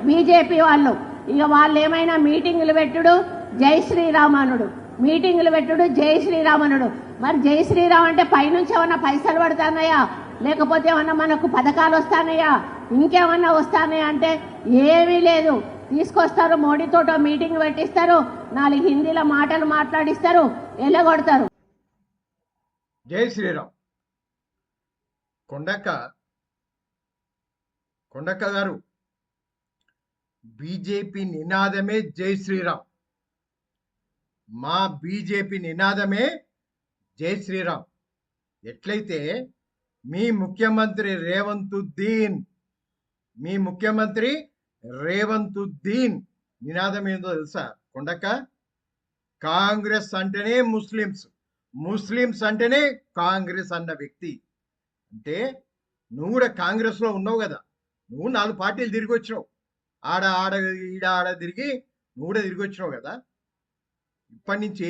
BJP వాళ్ళు. ఇక వాళ్ళు ఏమైనా మీటింగులు పెట్టుడు జై శ్రీరామనుడు, మీటింగులు పెట్టుడు జై శ్రీరామనుడు. మరి జై శ్రీరామ్ అంటే పైనుంచి ఏమన్నా పైసలు పడతానయా, లేకపోతే ఏమన్నా మనకు పథకాలు వస్తానయా, ఇంకేమన్నా వస్తానయా అంటే ఏమీ లేదు. తీసుకొస్తారు, మోడీతోటో మీటింగ్ పెట్టిస్తారు, 4 హిందీలో మాటలు మాట్లాడిస్తారు, ఎల్లగొడతారు. జై శ్రీరామ్. కొండక్క గారు, బీజేపీ నినాదమే జై శ్రీరామ్. మా బీజేపీ నినాదమే జై శ్రీరామ్. ఎట్లయితే మీ ముఖ్యమంత్రి రేవంత్ ఉద్దీన్ నినాదం ఏందో తెలుసా కొండక్క? కాంగ్రెస్ అంటేనే ముస్లిమ్స్ అంటేనే కాంగ్రెస్ అన్న వ్యక్తి. అంటే నువ్వు కూడా కాంగ్రెస్ లో ఉన్నావు కదా, నువ్వు 4 పార్టీలు తిరిగి వచ్చినావు, ఆడ తిరిగి నువ్వు కూడా తిరిగి వచ్చినావు కదా. ఇప్పటి నుంచి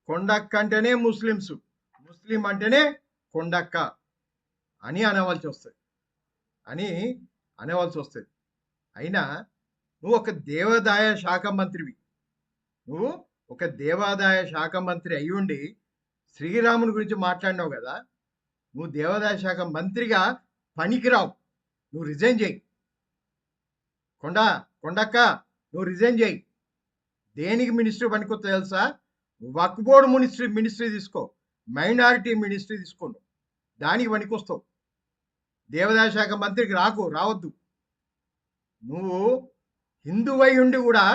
కొండక్క అంటేనే ముస్లిం అంటేనే కొండక్క అని అనవలసి వస్తుంది. అయినా నువ్వు ఒక దేవాదాయ శాఖ మంత్రి అయ్యుండి శ్రీరాముని గురించి మాట్లాడినావు కదా. నువ్వు దేవాదాయ శాఖ మంత్రిగా పనికిరావు, నువ్వు రిజైన్ చేయి. కొండక్క నువ్వు రిజైన్ చేయి. దేనికి మినిస్ట్రీ పనికొస్తా తెలుసా? వక్ఫ్ బోర్డు మినిస్ట్రీ తీసుకో, మైనారిటీ మినిస్ట్రీ తీసుకో, దానికి పనికొస్తావు. దేవాదాయ శాఖ మంత్రికి రావద్దు. నువ్వు హిందువై ఉండి కూడా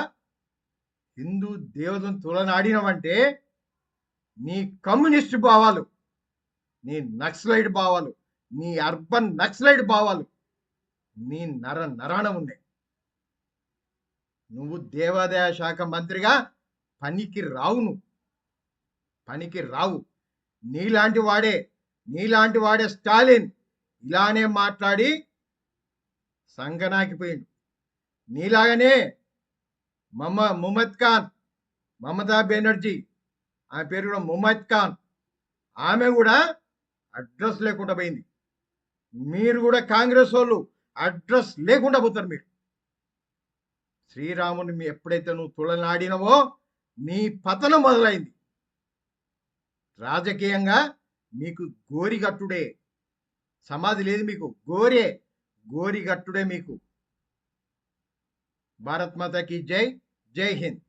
హిందూ దేవతను తులనాడినవంటే నీ కమ్యూనిస్ట్ భావాలు, నీ నక్సలైట్ భావాలు, నీ అర్బన్ నక్సలైట్ భావాలు నీ నరాన ఉన్నాయి. నువ్వు దేవాదాయ శాఖ మంత్రిగా పనికి రావు. నీలాంటి వాడే స్టాలిన్ ఇలానే మాట్లాడి సంగనాకిపోయిండు. నీలాగనే మమతా బెనర్జీ, ఆమె పేరు కూడా ముమత్ ఖాన్, ఆమె కూడా అడ్రస్ లేకుండా పోయింది. మీరు కూడా కాంగ్రెస్ వాళ్ళు అడ్రస్ లేకుండా పోతారు. మీరు శ్రీరాముని ఎప్పుడైతే నువ్వు తులనాడినవో నీ పతనం మొదలైంది. రాజకీయంగా మీకు గోరిగట్టుడే, సమాధి లేదు మీకు, గోరిగట్టుడే మీకు. భారత్ మాతాకి జై హింద్.